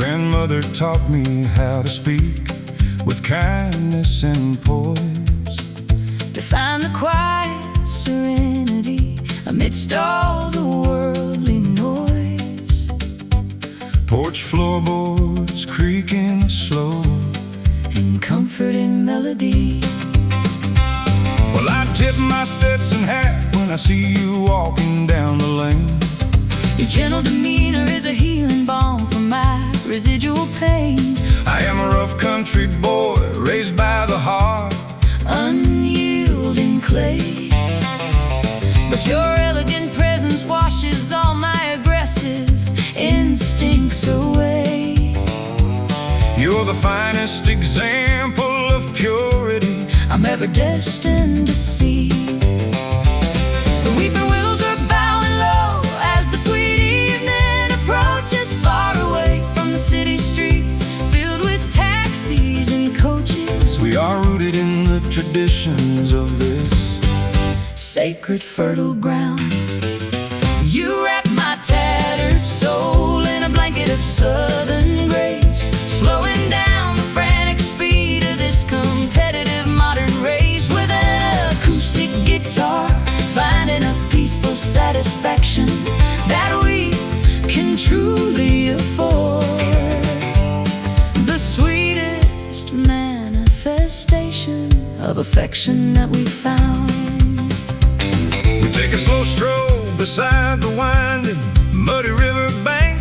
grandmother taught me how to speak with kindness and poise, to find the quiet serenity amidst all the worldly noise. Porch floorboards creaking slow, in comfort and melody. well, I tip my Stetson hat when I see you walking down the lane. Your gentle demeanor is a healing balm for my residual pain. I am a rough country boy raised by the heart, unyielding clay, but your elegant presence washes all my aggressive instincts away. You're the finest example of purity I'm ever destined to see. The weeping willows are bowing low as the sweet evening approaches, far away from the city streets filled with taxis and coaches. We are rooted in the traditions of this sacred fertile ground. You wrap my tattered soul in a blanket of southern grace, slowing down the frantic speed of this competitive modern race. With an acoustic guitar, finding a peaceful satisfaction that we can truly afford. The sweetest manifestation of affection that we found. We take a slow stroll beside the winding, muddy river bank,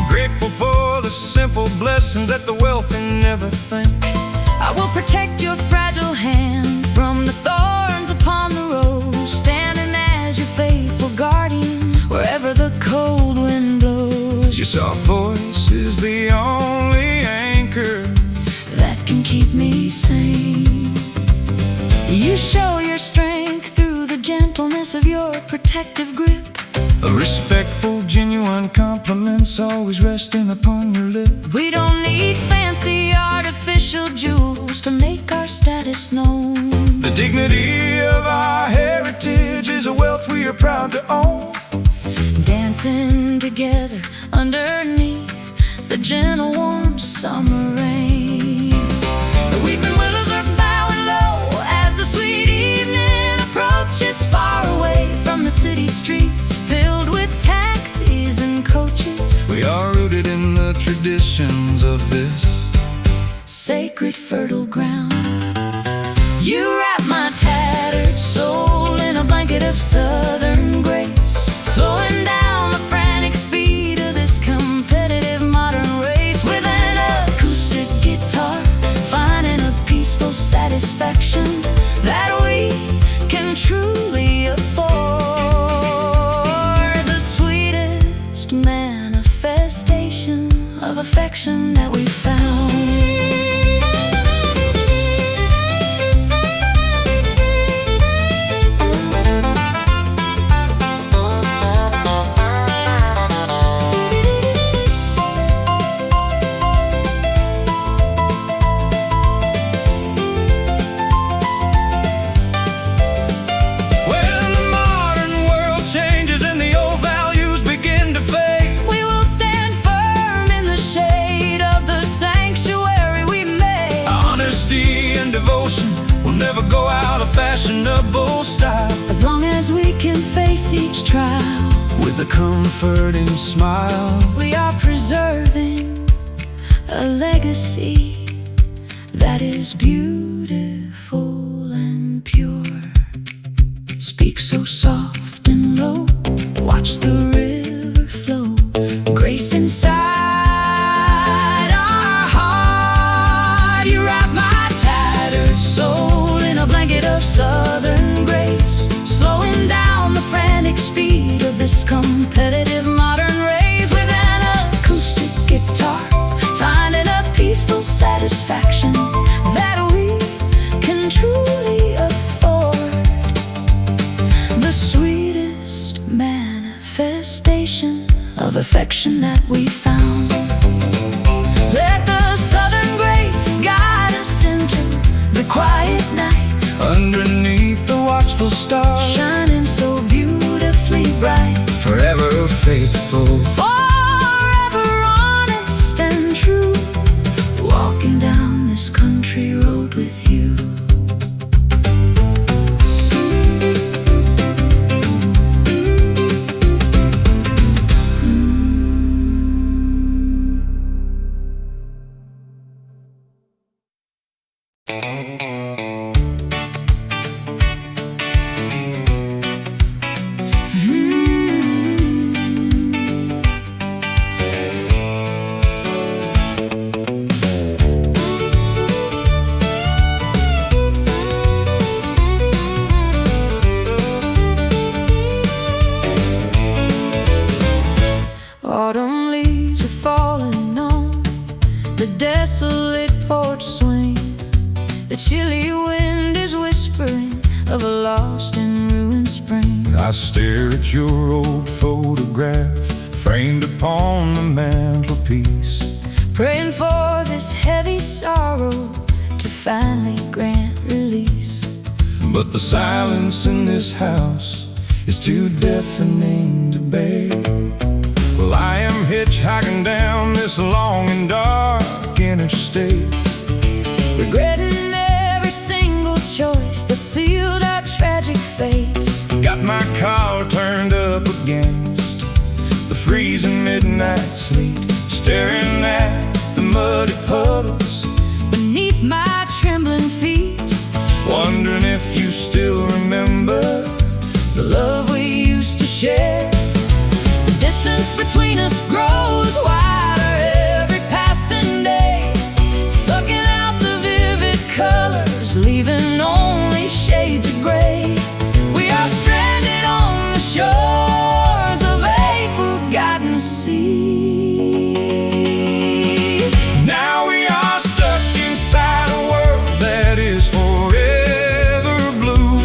grateful for the simple blessings that the wealthy never think. I will protect your fragile hand from the thorns upon the road, standing as your faithful guardian wherever the cold wind blows. Your soft voice is the only anchor that can keep me sane. You show your strength through the gentleness of your protective grip. A respectful, genuine compliments always resting upon your lip. We don't need fancy artificial jewels to make our status known. The dignity of our heritage is a wealth we are proud to own. Dancing together underneath the gentle warm summer rain. The weeping willows are bowing low as the sweet evening approaches, far away from the city streets filled with taxis and coaches. We are rooted in the traditions of this sacred fertile ground. You wrap my tattered soul in a blanket of southern grace, slowing down the frantic speed of this competitive modern race. With an acoustic guitar, finding a peaceful satisfaction that we can truly afford. The sweetest manifestation of affection that we found. Devotion will never go out of fashionable style, as long as we can face each trial with a comforting smile. We are preserving a legacy that is beautiful and pure. Speak so soft and low, watch the river flow, grace inside our heart. You wrap my soul in a blanket of southern grace, slowing down the frantic speed of this competitive modern race. With an acoustic guitar, finding a peaceful satisfaction that we can truly afford. The sweetest manifestation of affection that we found. Let the southern grace guide us into the quiet night, underneath the watchful stars, shining so beautifully bright. Forever faithful, Forever honest desolate porch swing. The chilly wind is whispering of a lost and ruined spring. I stare at your old photograph framed upon the mantelpiece, praying for this heavy sorrow to finally grant release. but the silence in this house is too deafening to bear. Well, I am hitchhiking down this long and dark interstate, regretting every single choice that sealed our tragic fate. got my collar turned up against the freezing midnight sleet, staring at the muddy puddles beneath my trembling feet, wondering if you still remember the love we used to share. The distance between us grows wider every passing day, sucking out the vivid colors, leaving only shades of gray. We are stranded on the shores of a forgotten sea. Now we are stuck inside a world that is forever blue,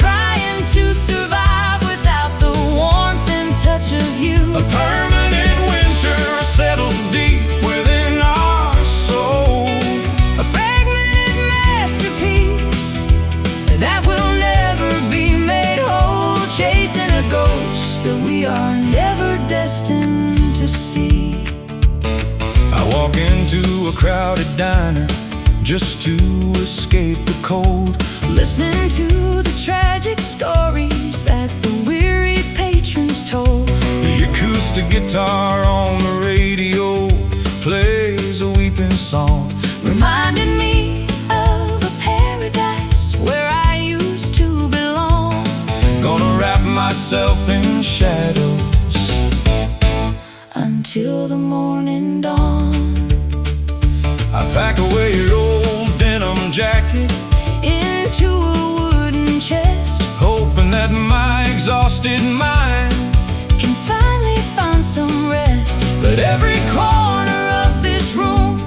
Trying to survive without the warmth and touch of you. a permanent winter settled deep within our soul, A fragmented masterpiece that will never be made whole, chasing a ghost that we are never destined to see. I walk into a crowded diner just to escape the cold, Listening to the tragic stories that the weary patrons told. the acoustic guitar on the radio plays a weeping song, Reminding me of a paradise where I used to belong. gonna wrap myself in shadows Until the morning dawn, I pack away your old denim jacket, into a wooden chest, hoping that my exhausted mind can finally find some rest. But every corner of this room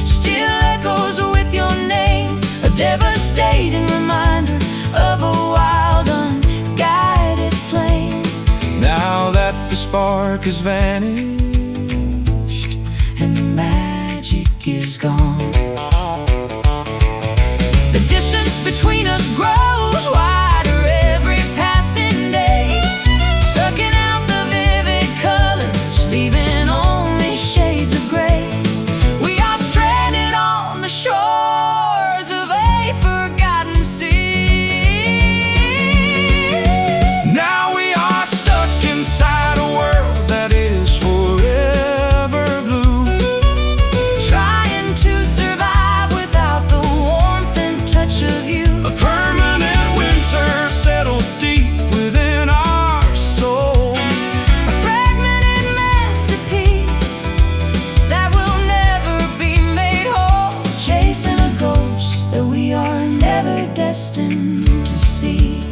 still echoes with your name, a devastating reminder of a wild, unguided flame. now that the spark has vanished And the magic is gone. The distance between us grows wider every passing day, sucking out the vivid colors, leaving only shades of gray. We are stranded on the shores of a forgotten sea. Now we are stuck inside a world that is forever blue, Trying to survive without the warmth and touch of you. a permanent winter settled deep within our soul, A fragmented masterpiece that will never be made whole, chasing a ghost that we are never destined to see.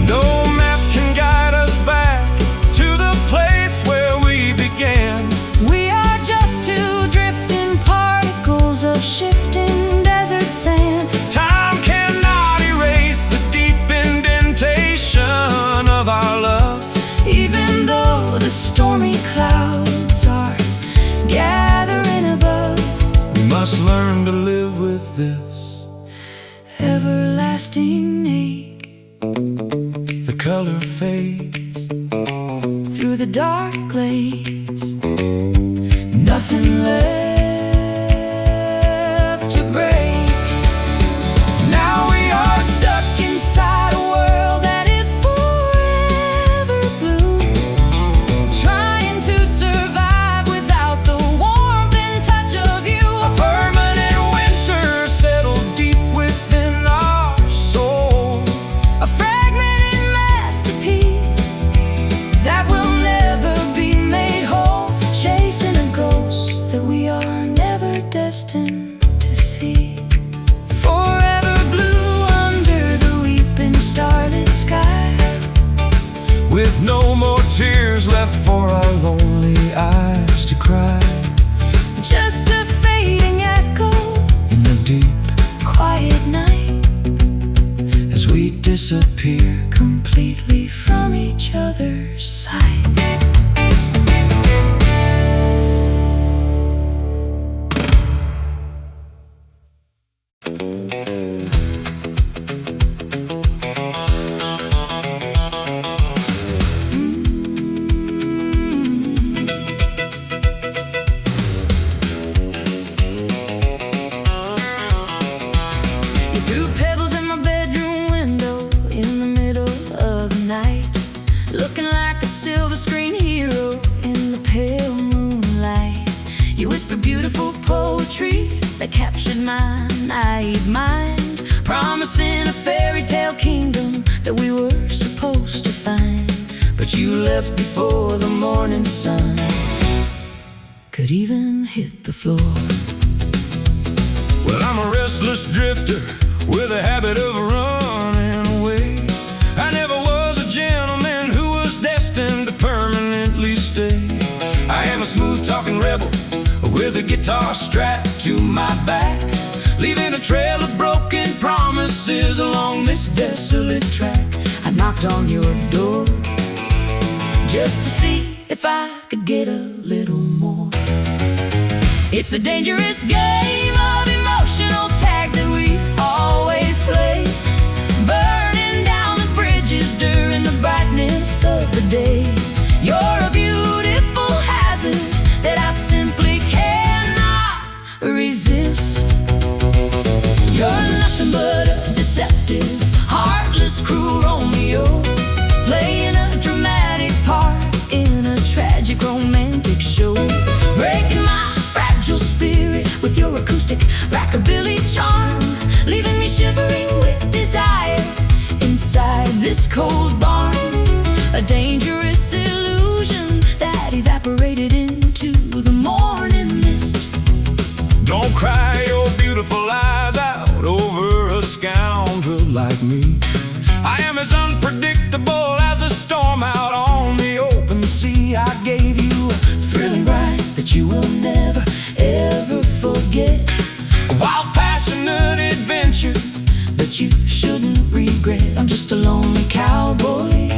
no map can guide us back to the place where we began. We are just two drifting particles of shifting desert sand. Time cannot erase the deep indentation of our love, Even though the stormy clouds are gathering above, we must learn to live with this everlasting ache the color fades through the dark glades. Nothing left to break. Now we are stuck inside a world that is forever blue, trying to survive without the warmth and touch of you. a permanent winter settled deep within our soul, A fragmented masterpiece that will never be made whole, chasing a ghost that we are never destined to see. disappear completely from each other's sight. Looking like a silver screen hero in the pale moonlight. You whispered beautiful poetry that captured my naive mind, promising a fairy tale kingdom that we were supposed to find. But you left before the morning sun could even hit the floor. Well, I'm a restless drifter with a habit of running away. I never was a gentleman who was destined to permanently stay. I am a smooth-talking rebel with a guitar strapped to my back, leaving a trail of broken promises along this desolate track. I knocked on your door just to see if I could get a little more. It's a dangerous game of emotional tag that we always play, burning down the bridges during the brightness of the day. You're a beautiful hazard that I simply cannot resist. You're nothing but a deceptive, heartless, cruel Romeo, playing a dramatic part in a tragic romantic show, breaking my fragile spirit with your acoustic rockabilly charm, leaving me shivering with desire inside this cold barn. A dangerous illusion that evaporated into the morning mist. Don't cry your beautiful eyes out over a scoundrel like me. I am as unpredictable as a storm out on the open sea. I gave you a thrilling ride that you will never, ever forget, a wild, passionate adventure that you shouldn't regret. I'm just a lonely cowboy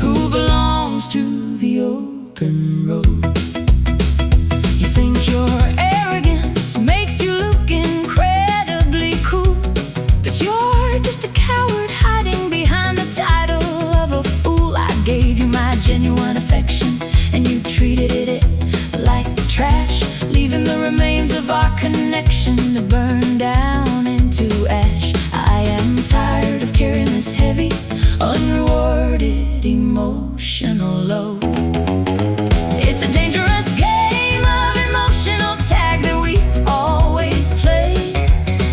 who belongs to the open road. You think your arrogance makes you look incredibly cool, but you're just a coward hiding behind the title of a fool. I gave you my genuine affection and you treated it like trash, leaving the remains of our connection to burn down into ash. I am tired of carrying this heavy, unrewarded emotional load. It's a dangerous game of emotional tag that we always play,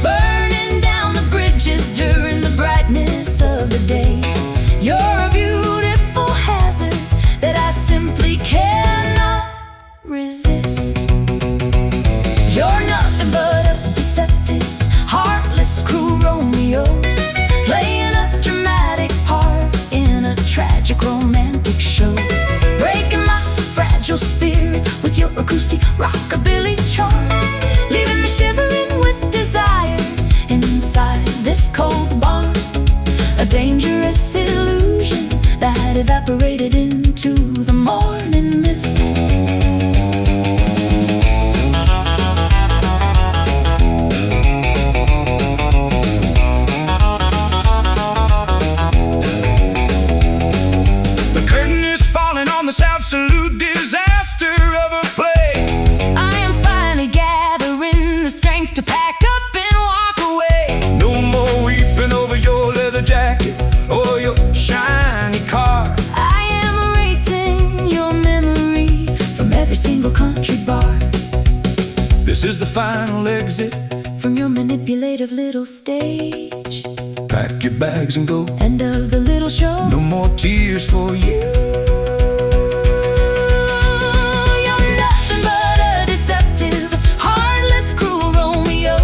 burning down the bridges during the brightness of the day. You're a beautiful hazard that I simply cannot resist. You're nothing but a deceptive, heartless, cruel Romeo, playing a dramatic part in a tragic romantic show, breaking my fragile spirit with your acoustic rockabilly charm, leaving me shivering with desire inside this cold barn. A dangerous illusion that evaporated into the morning mist. The curtain is falling on this absolute disaster of a play. I am finally gathering the strength to pack up and walk away. No more weeping over your leather jacket or your shiny car. I am erasing your memory from every single country bar, This is the final exit. from your manipulative little stage. Pack your bags and go. End of the little show. No more tears for you. You're nothing but a deceptive, heartless, cruel Romeo,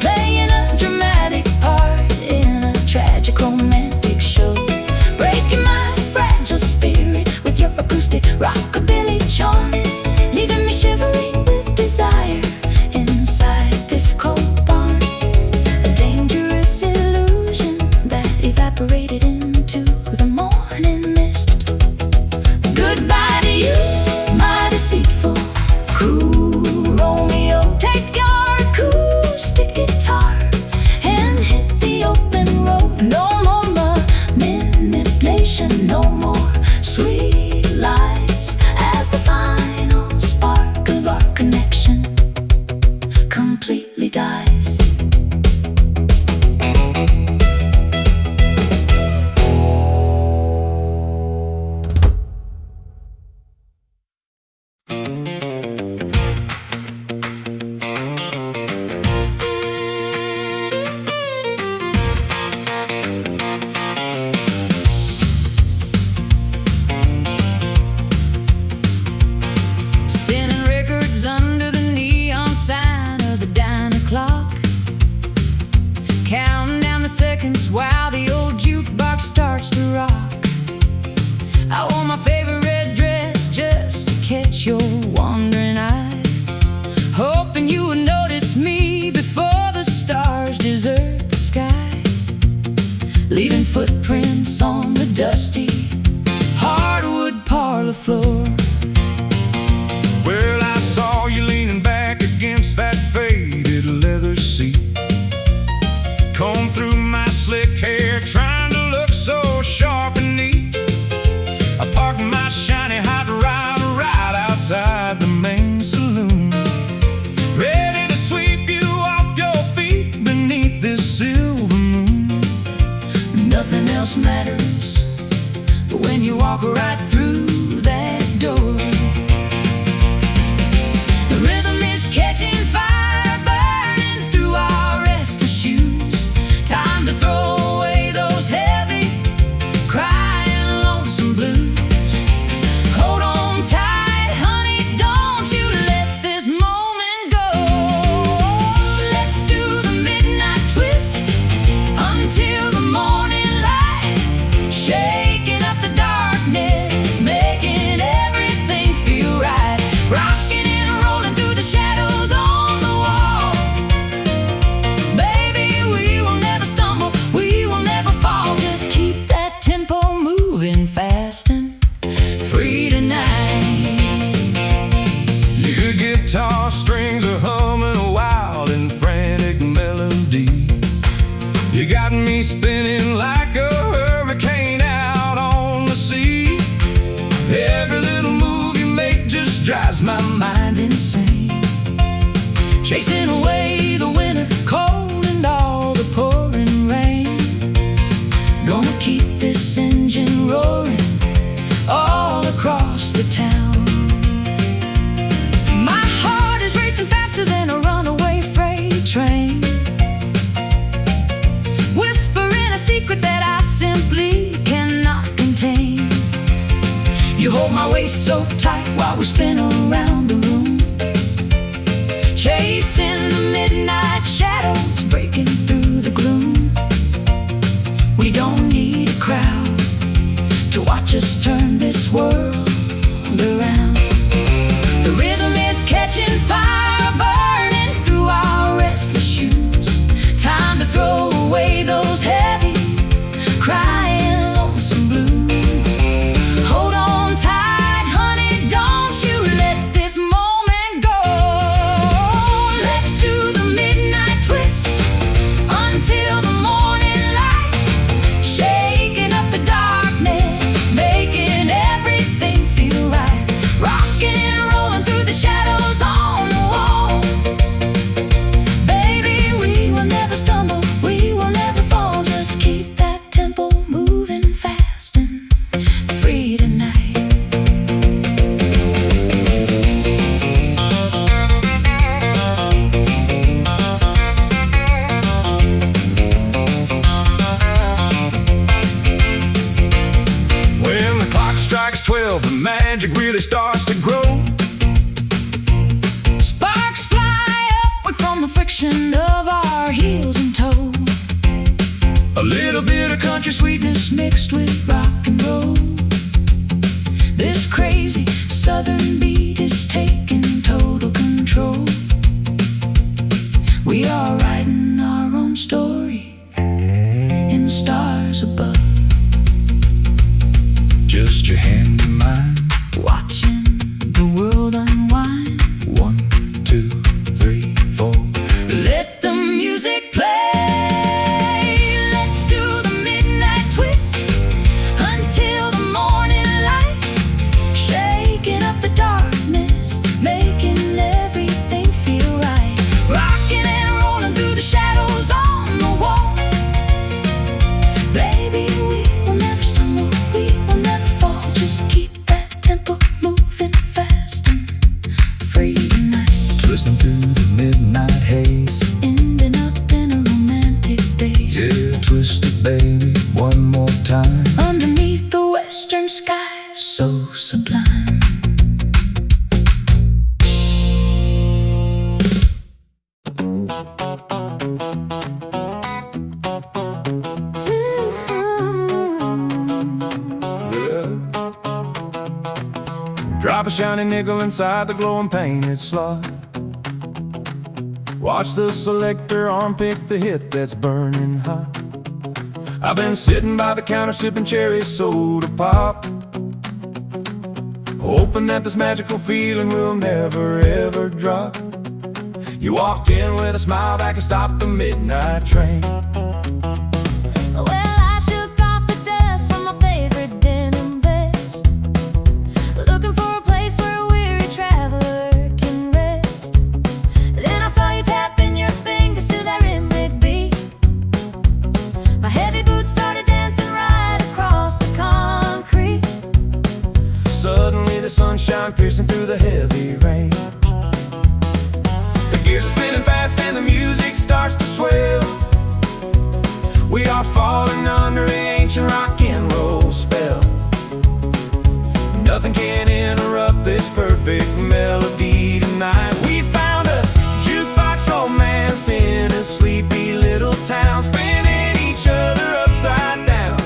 playing a dramatic part in a tragic romantic show, breaking my fragile spirit with your acoustic rockabilly charm, leaving me shivering with desire inside this cold barn. A dangerous illusion that evaporates dies. Spinning records under the neon sign of the diner clock, counting down the seconds while the old jukebox starts to rock. I wore my favorite red dress just to catch your wandering eye, hoping you would notice me before the stars desert the sky, leaving footprints on the dusty hardwood parlor floor. Well, I saw you leaning back against that faded leather seat, comb through my slick hair, trying to look so sharp and neat. I parked my shiny hot rod right outside the main saloon, ready to sweep you off your feet beneath this silver moon. Nothing else matters but when you walk right through that door. The rhythm is catching fire, burning through our restless shoes. Time to throw away those heavy, crying lonesome blues. Hold on tight, honey, don't you let this moment go. Let's do the midnight twist until the morning light, shaking up the darkness, making everything feel right. Rocking and rolling through the shadows on the wall. Baby, we will never stumble, we will never fall. Just keep that tempo moving fast and free tonight. Your guitar strings are humming a wild and frantic melody. You got me spinning like a hurricane out on the sea. Every little move you make just drives my mind insane, Chasing away the winter cold and all the pouring rain. Gonna keep this engine roaring all across the town. My heart is racing faster than a runaway freight train, whispering a secret that I simply cannot contain. You hold my waist so tight while we spin around the room, chasing the midnight the midnight haze, ending up in a romantic daze. Yeah, twist it, baby, one more time, underneath the western sky, so sublime. Drop a shiny nickel inside the glowing painted slot. Watch the selector arm pick the hit that's burning hot. I've been sitting by the counter sipping cherry soda pop, hoping that this magical feeling will never ever drop. You walked in with a smile that could stop the midnight train. Sunshine piercing through the heavy rain. The gears are spinning fast and the music starts to swell. We are falling under an ancient rock and roll spell. Nothing can interrupt this perfect melody tonight. We found a jukebox romance in a sleepy little town, spinning each other upside down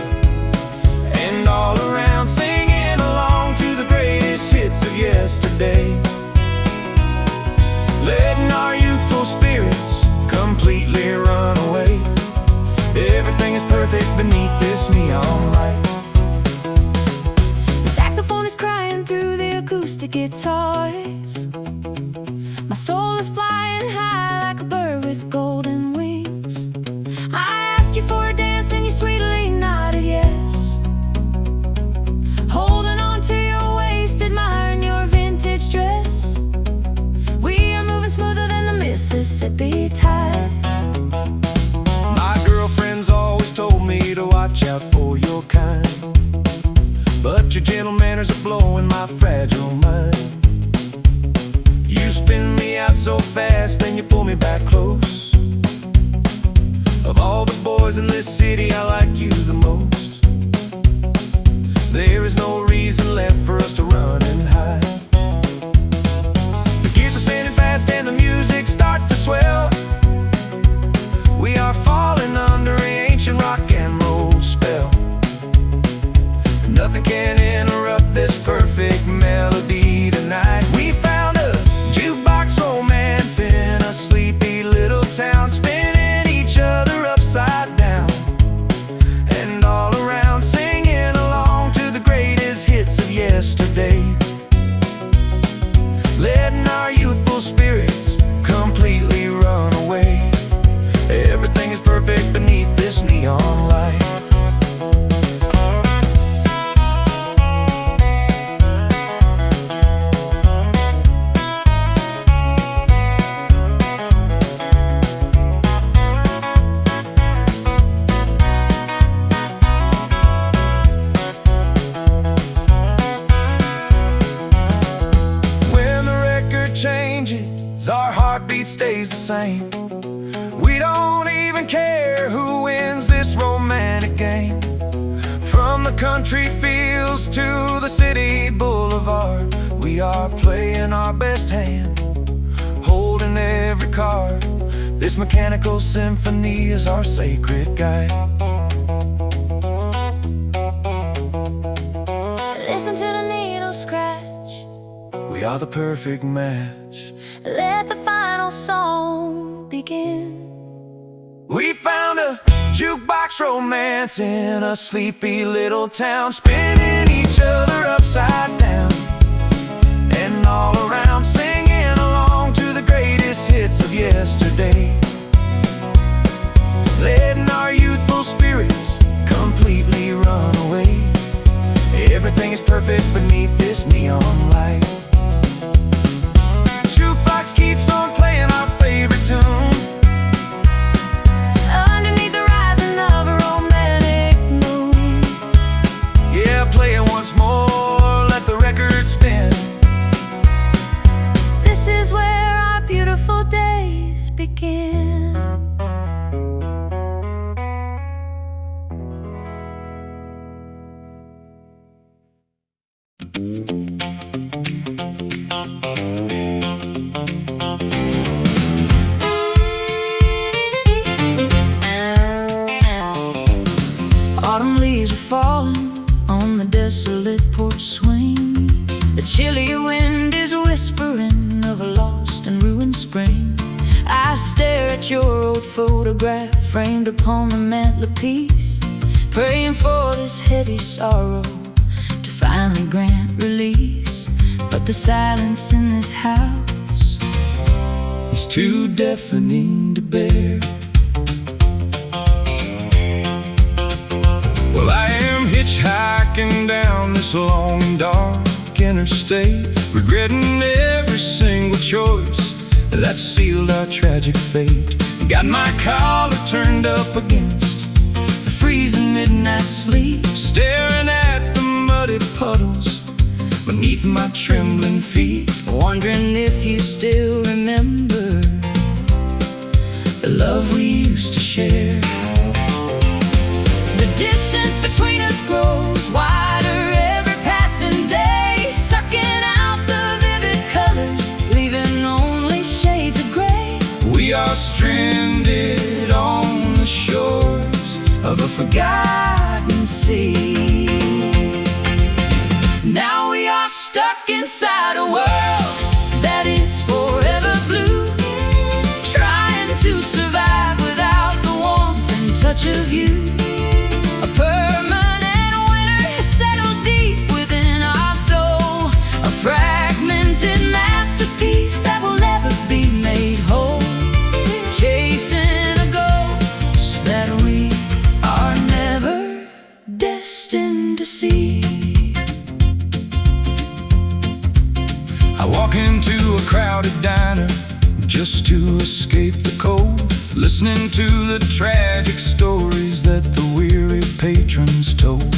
and all around, singing along to the greatest hits of yesterday, letting our youthful spirits completely run away. Everything is perfect beneath this neon light. The saxophone is crying through the acoustic guitars. My soul is flying high like a bird with golden wings. I asked you for a dance and you sweetly nodded yes, holding on to your waist, admiring your vintage dress. We are moving smoother than the Mississippi tide. My girlfriend's always told me to watch out for your kind, but your gentle manners are blowing my fragile mind. You spin me out so fast, then you pull me back close. Of all the boys in this city, I like you the most. There is no reason left for us to run and hide. The gears are spinning fast and the music starts to swell. We are falling under an ancient rock and roll spell. Nothing can interrupt this perfect melody tonight. We found a jukebox romance in a sleepy little town, spinning each other upside down and all around, singing along to the greatest hits of yesterday, letting our youthful spirits completely run away. Everything is perfect beneath this neon light. When the record changes, our heartbeat stays the same. We don't even care who wins this romantic game. From the country fields to the city boulevard, we are playing our best hand, holding every card. This mechanical symphony is our sacred guide. Listen to the needle scratch. We are the perfect match. Let the final song begin. We found a jukebox romance in a sleepy little town, spinning each other upside down and all around, singing along to the greatest hits of yesterday, letting our youthful spirits completely run away. Everything is perfect beneath this neon light. Jukebox keeps on playing our favorite tune, Underneath the rising of a romantic moon. yeah, play it once more, let the record spin. This is where our beautiful again. Autumn leaves are falling on the desolate porch swing. The chilly wind is whispering of a lost and ruined spring. I stare at your old photograph framed upon the mantelpiece, praying for this heavy sorrow to finally grant release. But the silence in this house is too deafening to bear. Well, I am hitchhiking down this long and dark interstate, regretting every single choice that sealed our tragic fate. Got my collar turned up against The freezing midnight sleep, staring at the muddy puddles beneath my trembling feet, wondering if you still remember the love we used to share. The distance between us grows wider every passing day, sucking out the vivid colors, leaving only shades of gray. we are stranded on the shores Of a forgotten sea. Now we are stuck inside a world that is forever blue, trying to survive without the warmth and touch of you. A permanent winter has settled deep within our soul, a fragmented masterpiece that will never be made whole, chasing a ghost that we are never destined to see. I walk into a crowded diner just to escape the cold, listening to the tragic stories that the weary patrons told.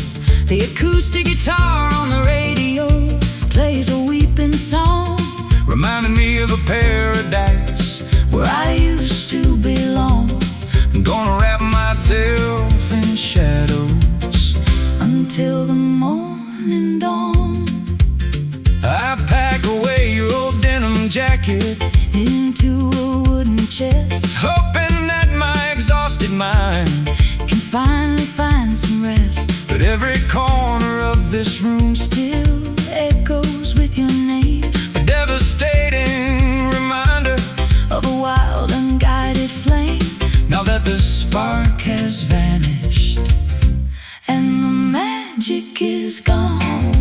The acoustic guitar on the radio plays a weeping song, reminding me of a paradise where I used to belong. I'm gonna wrap myself in shadows Until the morning dawn, I pack away your old denim jacket, into a wooden chest, hoping that my exhausted mind can finally find some rest. but every corner of this room Still echoes with your name, a devastating reminder of a wild unguided flame. now that the spark has vanished And the magic is gone.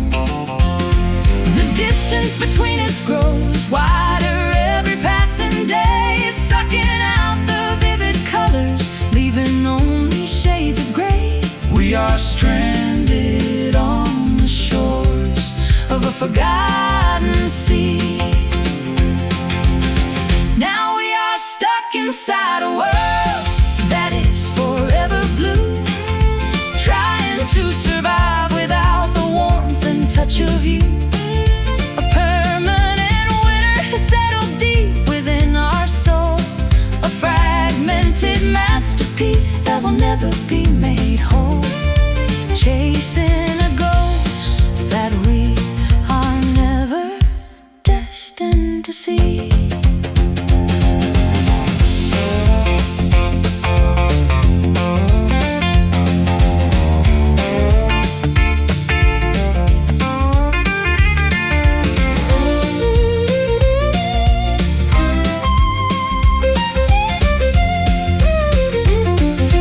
The distance between us grows wider every passing day, sucking out the vivid colors, leaving only shades of gray. we are Stranded on the shores of a forgotten sea. Now we are stuck inside a world that is forever blue, trying to survive without the warmth and touch of you. A permanent winter has settled deep within our soul, a fragmented masterpiece that will never be made whole, chasing a ghost that we are never destined to see.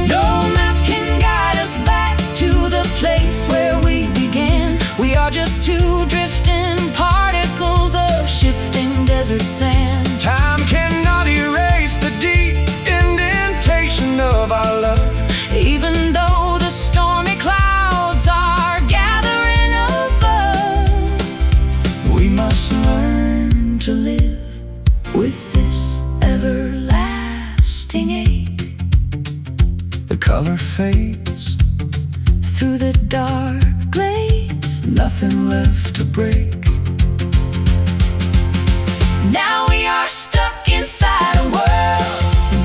No map can guide us back to the place where we began. We are just two drifting particles of shifting desert sand. time cannot erase the deep indentation of our love. Even though the stormy clouds are gathering above, we must learn to live with this everlasting ache. The color fades, Through the dark glades, nothing left to break. now we are stuck inside a world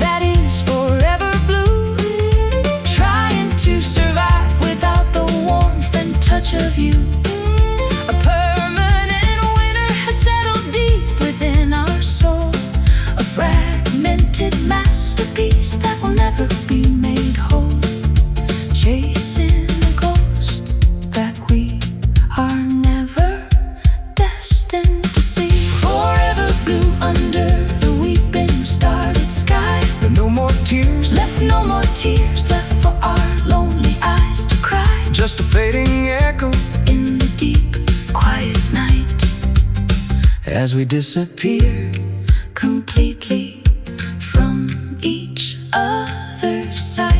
never be made whole, chasing a ghost that we are never destined to see. Forever blue under the weeping starlit sky. No more tears Left, no more tears left for our lonely eyes to cry. just a fading echo In the deep, quiet night, as we disappear completely from each other's sight.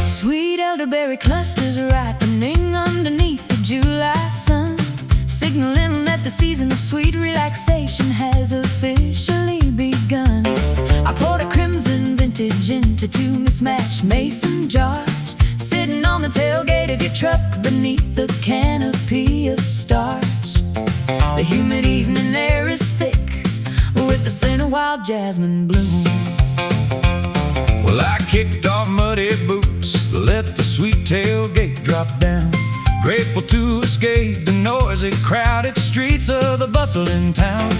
Sweet elderberry clusters ripening underneath the July sun, signaling that the season of sweet relaxation has officially begun. I poured a crimson vintage into two mismatched mason jars, sitting on the tailgate of your truck beneath the canopy of stars. The humid evening air is thick with the scent of wild jasmine bloom. Well, I kicked off muddy boots, let the sweet tailgate drop down, grateful to escape the noisy, crowded streets of the bustling town.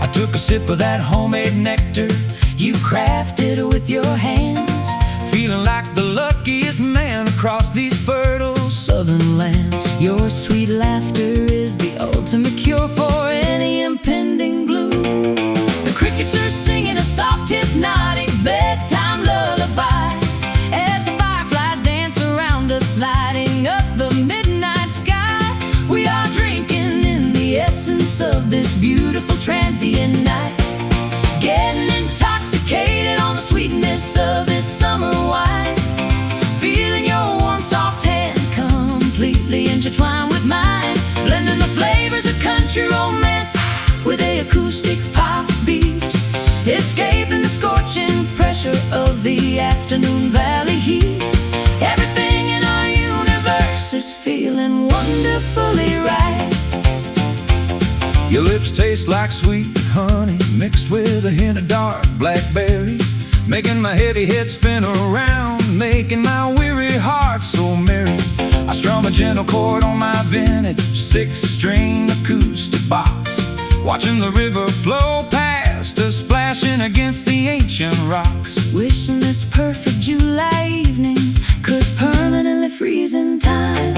I took a sip of that homemade nectar You crafted with your hands, feeling like the luckiest man across these fertile southern lands. your sweet laughter is the ultimate cure for any impending gloom. The crickets are singing a soft, hypnotic bedtime lullaby as the fireflies dance around us, lighting up the midnight sky. We are drinking in the essence of this beautiful transient night, getting intoxicated on the sweetness of this summer wine, feeling your warm, soft hand completely intertwined with mine, blending the flavors of country romance with a acoustic pop beat, escaping the scorching pressure of the afternoon valley heat. Everything in our universe is feeling wonderfully right. Your lips taste like sweet honey mixed with a hint of dark blackberry, making my heavy head spin around, making my weary heart so merry. I strum a gentle chord on my vintage 6-string acoustic box, watching the river flow past us, splashing against the ancient rocks. Wishing this perfect July evening could permanently freeze in time.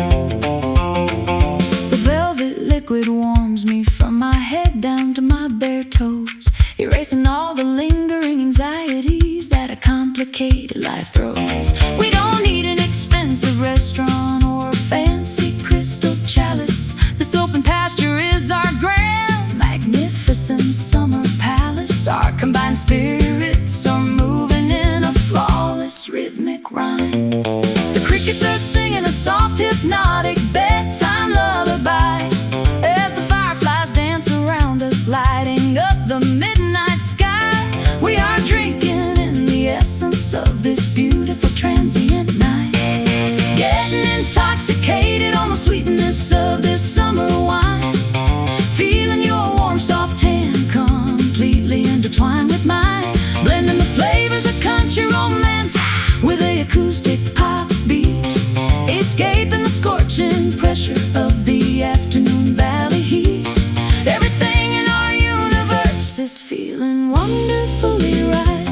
The velvet liquid warms me from my head down to my bare toes, erasing all the lingering anxieties that a complicated life throws. We don't need an expensive restaurant or a fancy crystal chalice. This open pasture is our grand, magnificent summer palace. Our combined spirits are moving in a flawless rhythmic rhyme. The crickets are singing a soft, hypnotic bedtime lullaby as the fireflies dance around us, lighting up the midnight sky. We are drinking in the essence of this beautiful transient night, getting intoxicated on the sweetness of this summer wine, feeling your warm, soft hand completely intertwined with mine, blending the flavors of country romance with a acoustic pop beat, escaping the scorching pressure of the afternoon valley heat. Everything in our universe is feeling wonderfully right.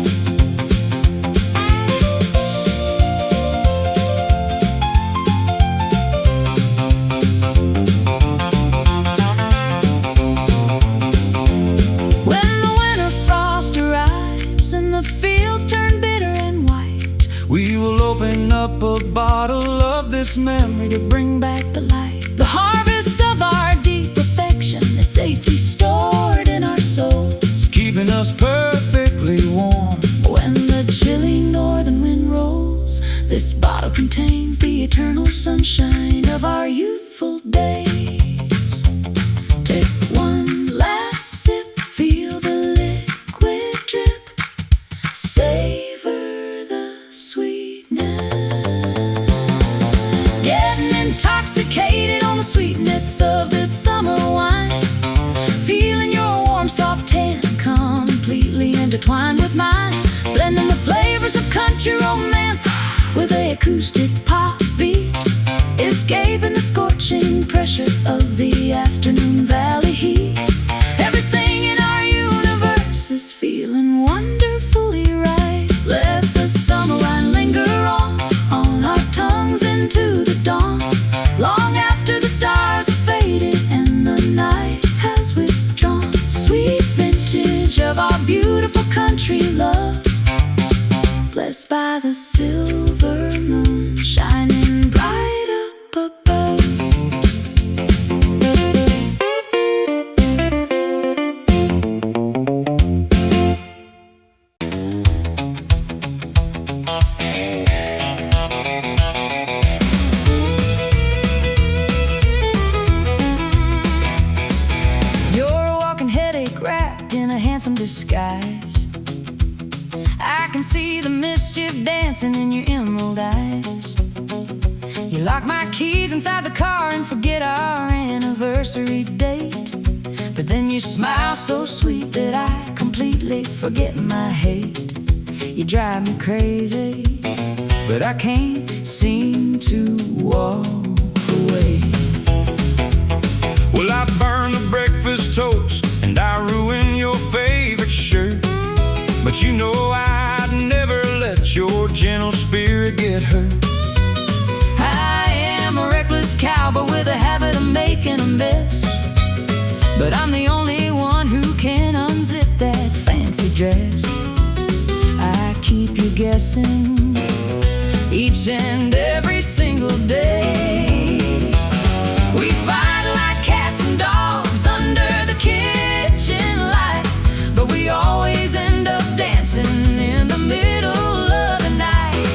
When the winter frost arrives and the fields turn bitter and white, We will open up a bottle of this memory to bring back the light. The harvest of our deep affection is safely stored in our souls, keeping us perfectly warm. when the chilly northern wind rolls. This bottle contains the eternal sunshine of our youthful days. Take one last sip, feel the liquid drip, savor the sweetness, getting intoxicated on the sweetness of this summer wine, feeling your warm, soft hand complete your romance with an acoustic pop beat, escaping the scorching pressure of the afternoon valley heat. Everything in our universe is feeling wonderfully right. Let the summer wine linger on our tongues into the dawn, long after the stars have faded and the night has withdrawn. Sweet vintage of our beautiful country love, blessed by the silver moon shining bright up above. You're a walking headache wrapped in a handsome disguise. I can see the mischief dancing in your emerald eyes. You lock my keys inside the car and forget our anniversary date, but then you smile so sweet that I completely forget my hate. You drive me crazy, but I can't seem to walk away. Well, I burn the breakfast toast and I ruin your favorite shirt, but you know I'd never let your gentle spirit get hurt. I am a reckless cowboy with a habit of making a mess, but I'm the only one who can unzip that fancy dress. I keep you guessing each and every single day. We fight like cats and dogs under the kitchen light, but we always end up dancing in the middle of the night.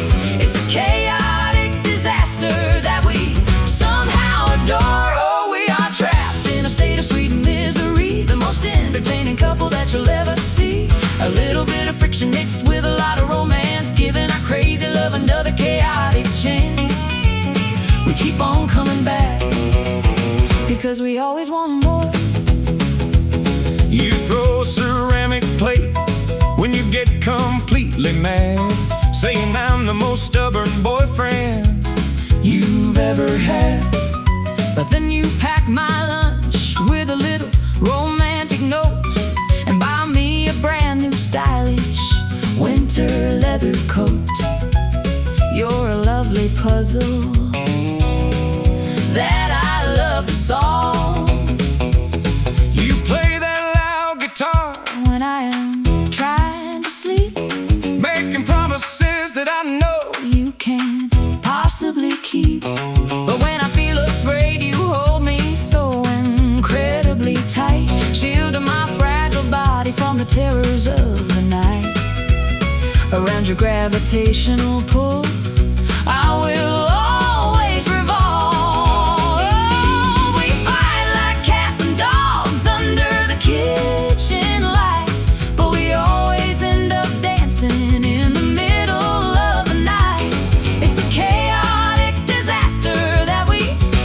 It's a chaotic disaster that we somehow adore. Oh, we are trapped in a state of sweet misery, the most entertaining couple that you'll ever see. A little bit of friction mixed with a lot of romance, giving our crazy love another chaotic chance. We keep on coming back because we always want more. You throw a ceramic plate when you get completely mad, saying I'm the most stubborn boyfriend you've ever had. But then you pack my lunch with a little romantic note and buy me a brand new stylish winter leather coat. You're a lovely puzzle that I love to solve. You play that loud guitar When I am trying to sleep, making promises that I know you can't possibly keep. But when I feel afraid, you hold me so incredibly tight, shielding my fragile body from the terrors of the night. Around your gravitational pull, I will always revolve. Oh, we fight like cats and dogs under the kitchen light, but we always end up dancing in the middle of the night. It's a chaotic disaster that we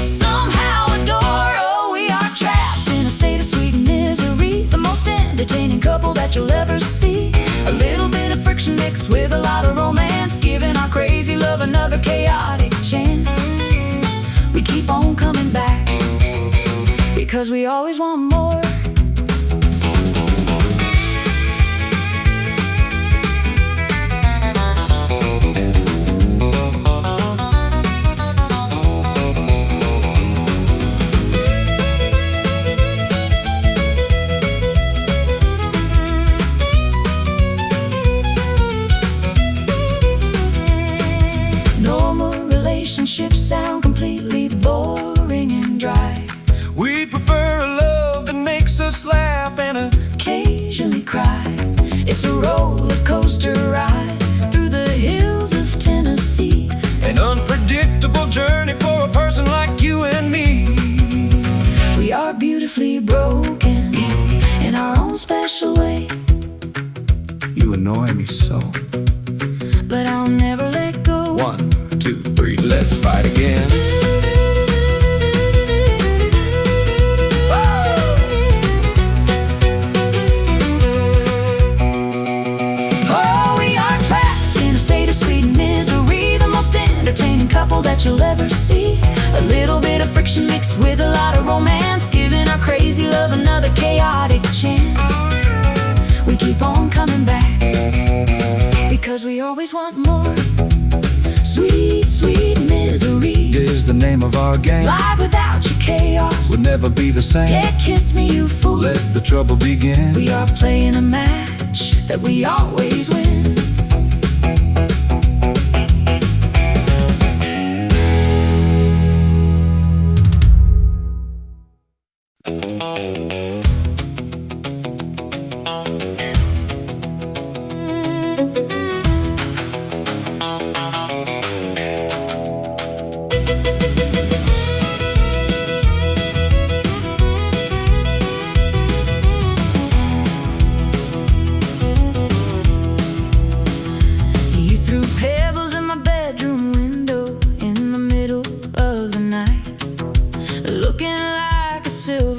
somehow adore. Oh, we are trapped in a state of sweet misery, the most entertaining couple that you'll ever see. A little bit of friction mixed with a lot of romance, giving our crazy love another chaotic chance. We keep on coming back because we always want more. Relationships sound completely boring and dry. we prefer a love that makes us laugh and Occasionally cry. It's a roller coaster ride through the hills of Tennessee. an unpredictable journey for a person like you and me. We are beautifully broken in our own special way, You annoy me so. but I'll never let go. 1, 2, 3, let's fight again. Oh, we are trapped in a state of sweet mixed with a lot of romance, giving our crazy love another chaotic chance. We keep on coming back, because we always want more. Sweet, sweet misery is the name of our game. Live without your chaos Would never be the same. Yeah, kiss me, you fool. Let the trouble begin. We are playing a match that we always win.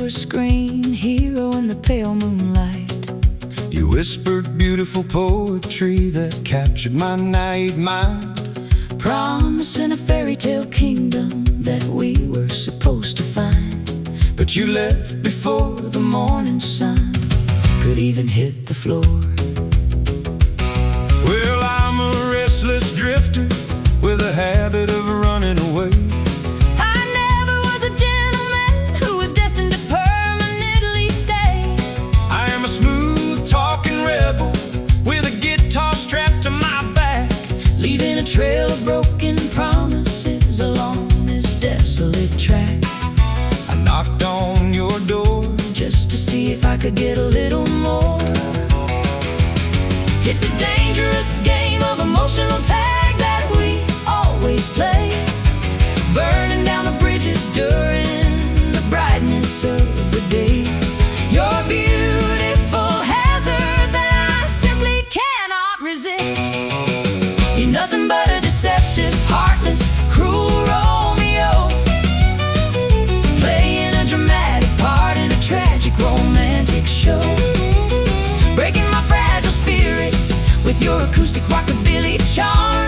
Screen hero in the pale moonlight. You whispered beautiful poetry that captured my naive mind, promising a fairy tale kingdom that we were supposed to find. but you left before the morning sun could even hit the floor. Well, I'm a restless drifter with a habit of running away. I never was a gentleman who was destined to permanently stay. I am a smooth-talking rebel with a guitar strapped to my back, leaving a trail of broken promises along this desolate track. I knocked on your door just to see if I could get a little more. It's a dangerous game of emotional tag that we always play, burning down the bridges during the brightness of the day. You're a beautiful hazard that I simply cannot resist. You're nothing but a deceptive, heartless, cruel Romeo, playing a dramatic part in a tragic romantic show, breaking my fragile spirit with your acoustic rockabilly charm,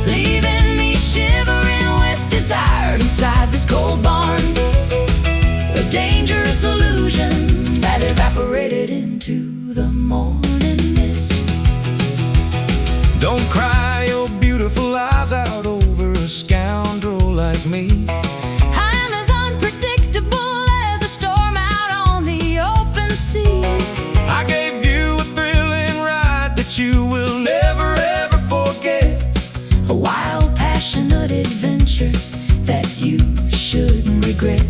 leaving me shivering with desire inside this cold barn. A dangerous illusion that evaporated into the morning mist. Don't cry your beautiful eyes out over a scoundrel like me. I'm as unpredictable as a storm out on the open sea. I gave you a thrilling ride that you will never ever forget, A wild, passionate adventure that you shouldn't regret.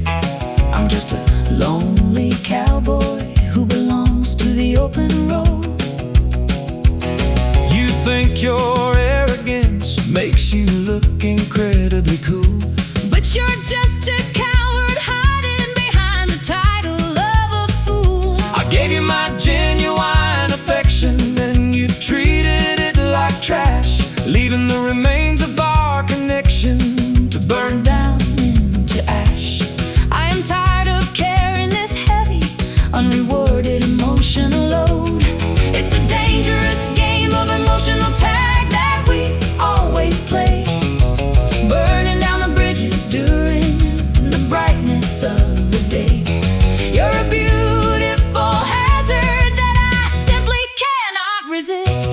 I'm just a lonely cowboy who belongs to the open road. You think your arrogance makes you look incredibly cool, But you're just a coward hiding behind the title of a fool. I gave you my genuine affection and you treated it like trash, leaving the remains of our connection to burn down into ash. I am tired of carrying this heavy, unrewarded emotional load. It's a dangerous game of emotional tag that we always play, burning down the bridges during the brightness of the day. You're a beautiful hazard that I simply cannot resist.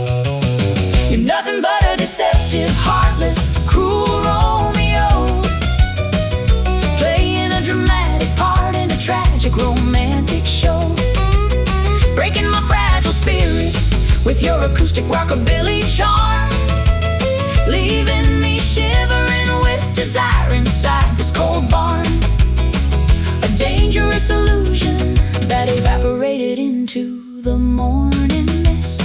You're nothing but a deceptive, heartless, cruel Romeo, playing a dramatic part in a tragic romantic show, breaking my fragile spirit with your acoustic rockabilly charm, leaving me shivering with desire inside this cold barn. A dangerous illusion that evaporated into the morning mist.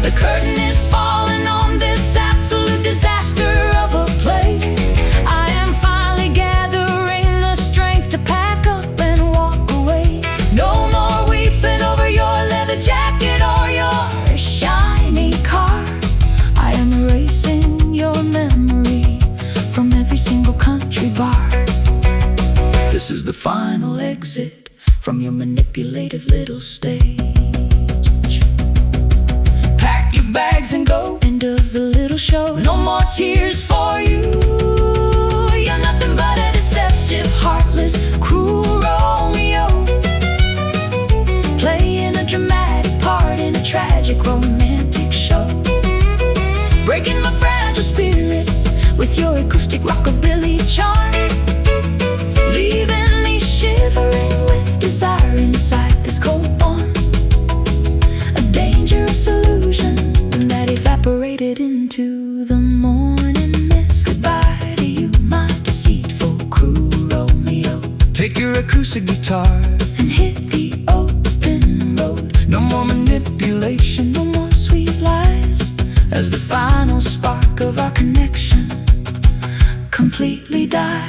The curtain is falling on this absolute disaster of a play. I am finally gathering the strength to pack up and walk away. No more weeping over your leather jacket or from your manipulative little stage. Pack your bags and go, end of the little show. No more tears for you. You're nothing but a deceptive, heartless, cruel Romeo, playing a dramatic part in a tragic romantic show, breaking my fragile spirit with your acoustic rockabilly charm, leaving me shivering with desire inside this cold barn. A dangerous illusion that evaporated into the morning mist. Goodbye to you, my deceitful, cruel Romeo. Take your acoustic guitar And hit the open road. No more manipulation, No more sweet lies, as the final spark of our connection completely dies.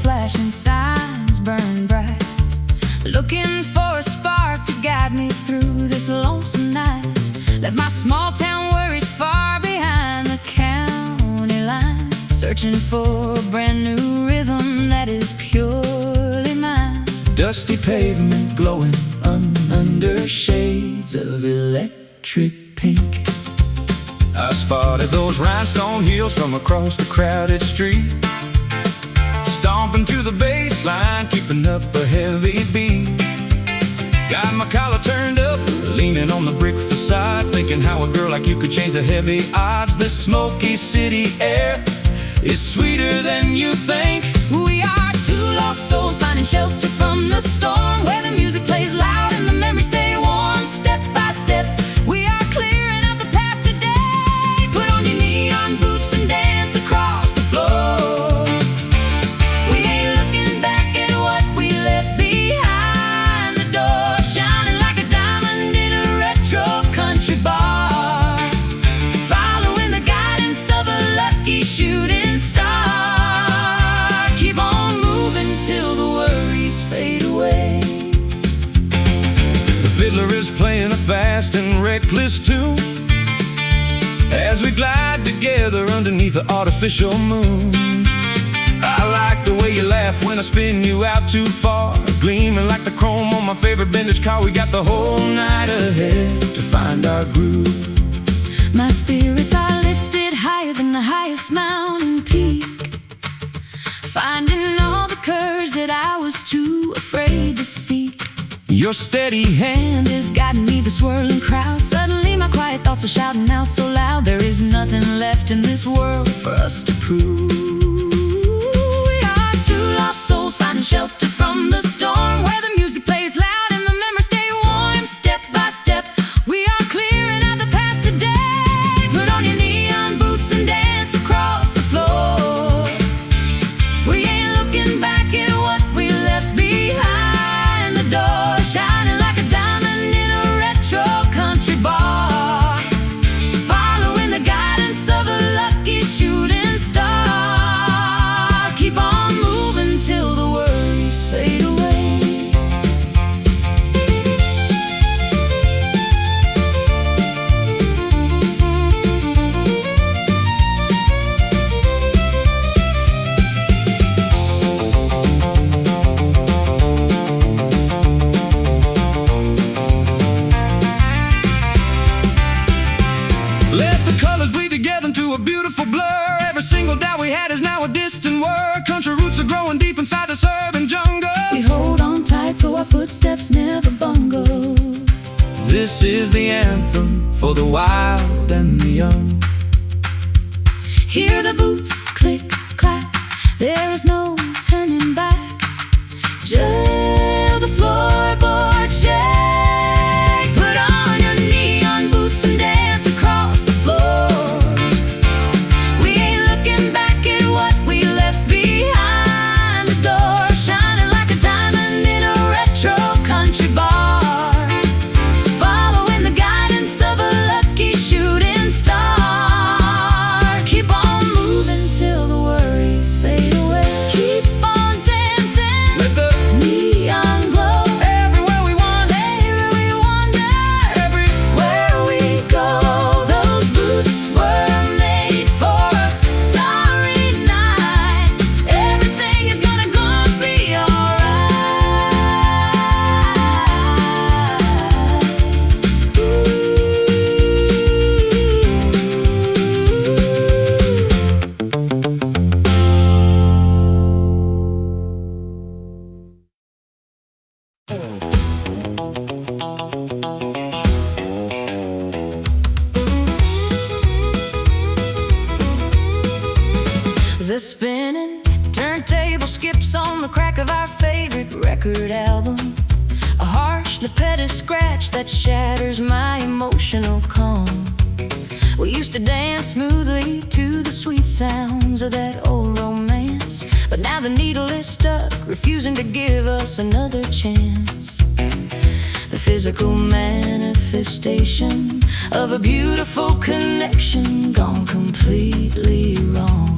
Flashing signs burn bright, looking for a spark to guide me through this lonesome night. Left my small town worries far behind the county line, searching for a brand new rhythm that is purely mine. dusty pavement glowing under shades of electric pink. I spotted those rhinestone heels from across the crowded street, stomping to the bass line, keeping up a heavy beat. Got my collar turned up, leaning on the brick facade, thinking how a girl like you could change the heavy odds. This smoky city air is sweeter than you think. We are two lost souls finding shelter from the storm, where the music plays loud and the memories stay warm. Step by step, we are clearing out the past today. Put on your neon boots and dance across the floor. Shooting star, keep on moving till the worries fade away. The fiddler is playing a fast and reckless tune as we glide together underneath the artificial moon. I like the way you laugh when I spin you out too far, gleaming like the chrome on my favorite vintage car. We got the whole night ahead to find our groove. My spirits are lifted higher than the highest mountain peak, finding all the courage that I was too afraid to seek. Your steady hand Is guiding me, the swirling crowd. Suddenly my quiet thoughts are shouting out so loud. There is nothing left in this world for us to prove. We are two lost souls finding shelter from the storm, where the music plays loud and the memories stay warm. Step by step, we are clearing out the past today. Put on your neon boots and dance across the floor. We ain't looking back at what we left behind the door, shining like a diamond in a retro country bar, following the guidance of a lucky shooting star. Keep on moving till the worries fade away. Let the colors bleed together into a beautiful blur. Every single doubt we had is now a distant word. Country roots are growing deep inside this urban jungle. We hold on tight so our footsteps never bungle. This is the anthem for the wild and the young. Hear the boots click, clack, there is no turning back. Till the floorboard shake. Put on your neon boots and dance across the floor. We ain't looking back at what we left behind. record album, a harsh repetitive scratch that shatters my emotional calm. We used to dance smoothly to the sweet sounds of that old romance, but now the needle is stuck, refusing to give us another chance. The physical manifestation of a beautiful connection gone completely wrong.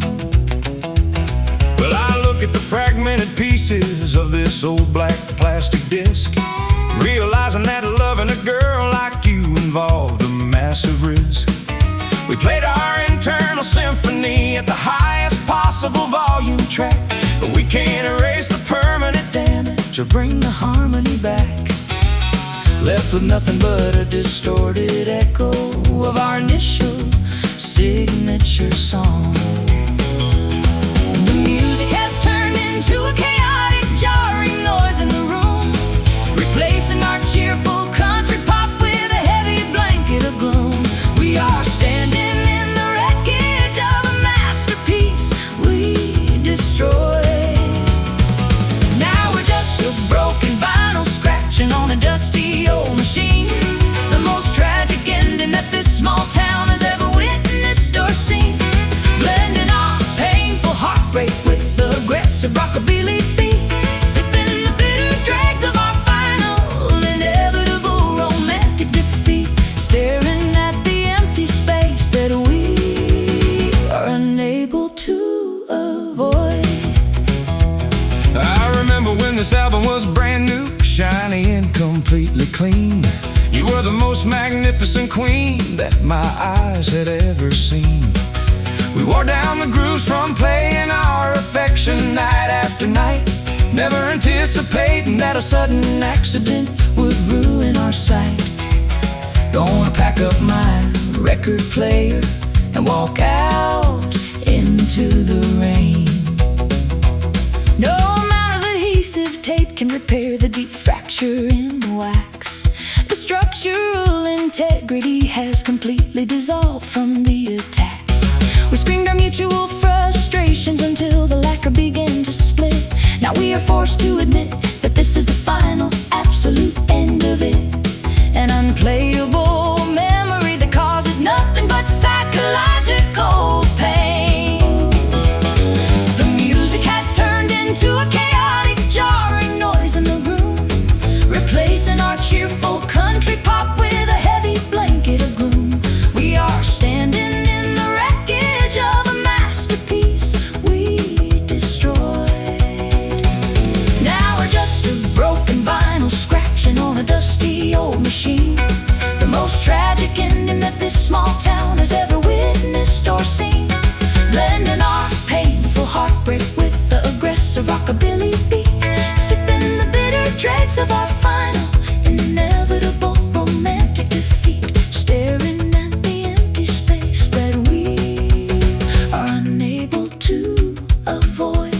Well, I look at the fragmented pieces of this old black plastic disc, realizing that loving a girl like you involved a massive risk. We played our internal symphony at the highest possible volume track, but we can't erase the permanent damage or bring the harmony back. Left with nothing but a distorted echo of our initial signature song. The music has turned into a chaotic, jarring noise in the room, replacing our cheerful country pop with a heavy blanket of gloom. We are standing in the wreckage of a masterpiece we destroyed. Now we're just a broken vinyl scratching on a dusty old machine, the most tragic ending that this small town has ever witnessed or seen. Blending our painful heartbreak with the aggressive rockabilly beat, sipping the bitter dregs of our final inevitable romantic defeat, staring at the empty space that we are unable to avoid. I remember when this album was brand new, shiny and completely clean. You were the most magnificent queen that my eyes had ever seen. We wore down the grooves from playing our affection night after night, never anticipating that a sudden accident would ruin our sight. Gonna pack up my record player and walk out into the rain. No amount of adhesive tape can repair the deep fracture in the wax. The structural integrity has completely dissolved from the attacks. We screamed our mutual frustrations until the lacquer began to split. Now we are forced to admit that this is the final, absolute end of it. An unplayable memory that causes nothing but psychological pain. The music has turned into a chaotic, jarring noise in the room, replacing our cheerful country pop with a heavy blanket of gloom. We are standing in the wreckage of a masterpiece we destroyed. Now we're just a broken vinyl scratching on a dusty old machine, the most tragic ending that this small town has ever witnessed or seen. Blending our painful heartbreak with the aggressive rockabilly beat, sipping the bitter dregs of our final inevitable romantic defeat, staring at the empty space that we are unable to avoid.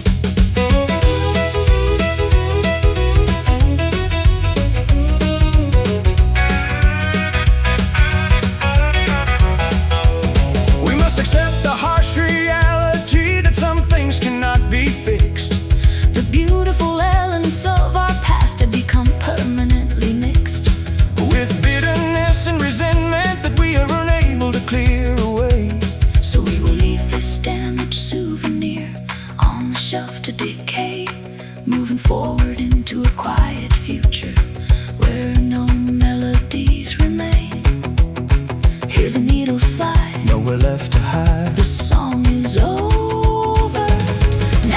We must accept the harsh reality that some things cannot be fixed. The beautiful elements of our past have become permanently mixed With bitterness and resentment that we are unable to clear away. So we will leave this damaged souvenir on the shelf to decay, moving forward into a quiet future where no melodies remain. Hear the needle slide, Nowhere left to hide. the song is over.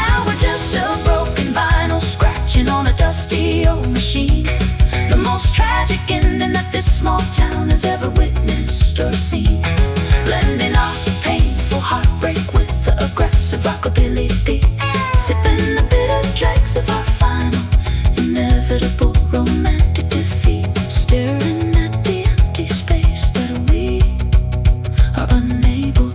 Now we're just a broken vinyl scratching on a dusty old machine, the most tragic ending that this small town has ever witnessed or seen. Blending our painful heartbreak with the aggressive rockabilly beat, sipping the bitter dregs of our final inevitable romantic defeat, staring at the empty space that we are unable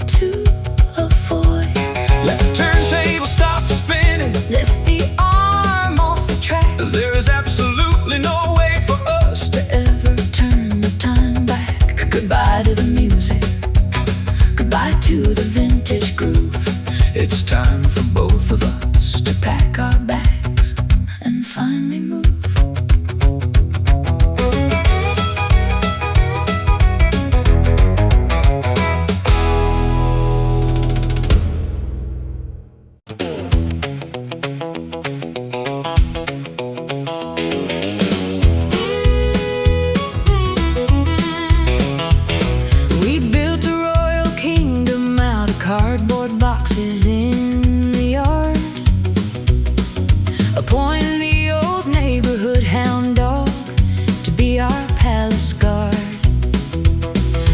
be our palace guard.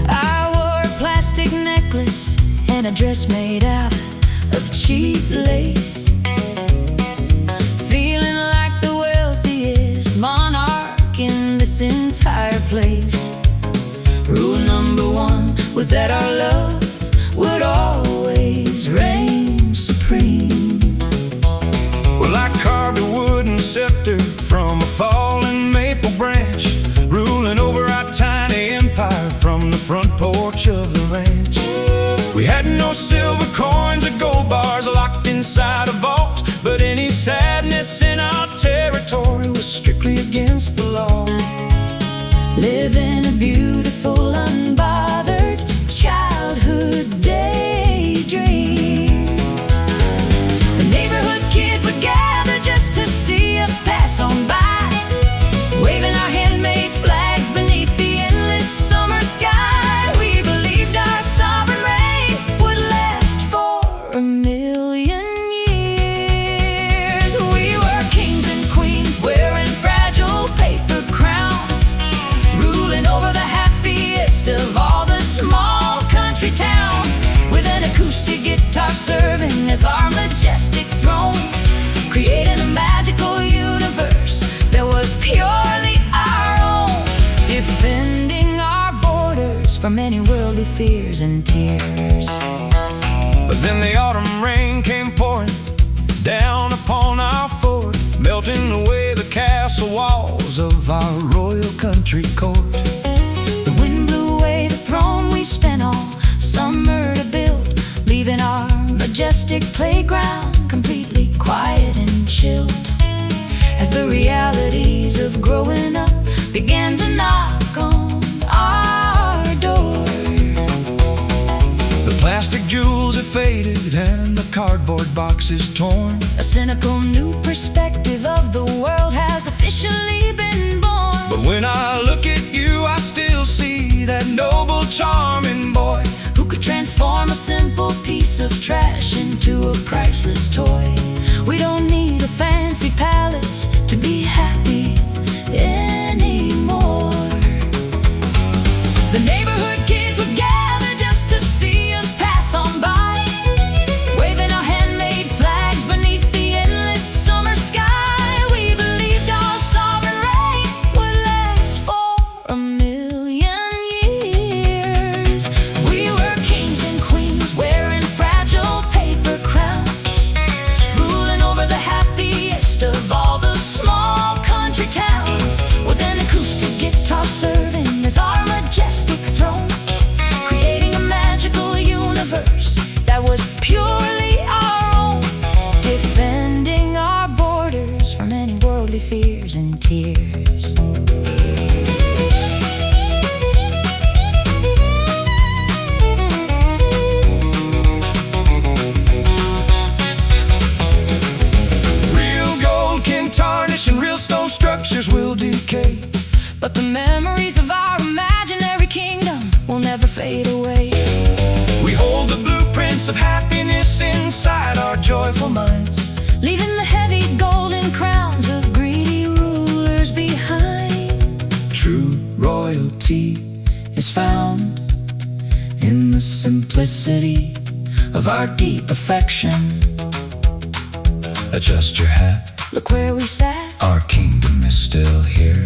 I wore a plastic necklace and a dress made out of cheap lace, feeling like the wealthiest monarch in this entire place. Rule number one was that our love would always reign supreme. Well, I carved a wooden scepter from a fallen maple branch, ruling over our tiny empire from the front porch of the ranch. We had no silver coins or gold bars locked inside a vault, but any sadness in our territory was strictly against the law. Living a beautiful, unbothered childhood daydream. The neighborhood kids would gather just to see us pass on by, waving our handmade flags beneath the endless summer sky. We believed our sovereign reign would last for 1,000,000 years. We were kings and queens wearing fragile paper crowns, ruling over the happiest of all the small country towns, with an acoustic guitar serving as our majestic throne, creating a magical universe that was purely our own, defending our borders from any worldly fears and tears. But then the autumn rain came pouring down upon our fort, melting away the castle walls of our royal country court. The wind blew away the throne we spent all summer to build, leaving our majestic playground completely quiet and chilled, as the realities of growing up began to knock on our door. The plastic jewels have faded and the cardboard box is torn. A cynical new perspective of the world has officially been born. But when I look at you, I still see that noble, charming boy who could transform a simple piece of trash into a priceless toy. We don't need a fancy palace to be happy anymore. The neighborhood kids would gather just to see us pass on by, waving our handmade flags beneath the endless summer sky. We believed our sovereign reign would last for 1,000,000 years. We were kings and queens wearing fragile paper crowns, ruling over the happiest of all the small country towns, with an acoustic guitar serving as our majestic throne, creating a magical universe that was purely our own, defending our borders from any worldly fears and tears. Real gold can tarnish and real stone structures will decay, But the memories of our imaginary kingdom will never fade away. we hold the blueprints of happiness inside our joyful minds, Leaving the heavy golden crowns of greedy rulers behind. True royalty is found in the simplicity of our deep affection. Adjust your hat, Look where we sat, our kingdom is still here.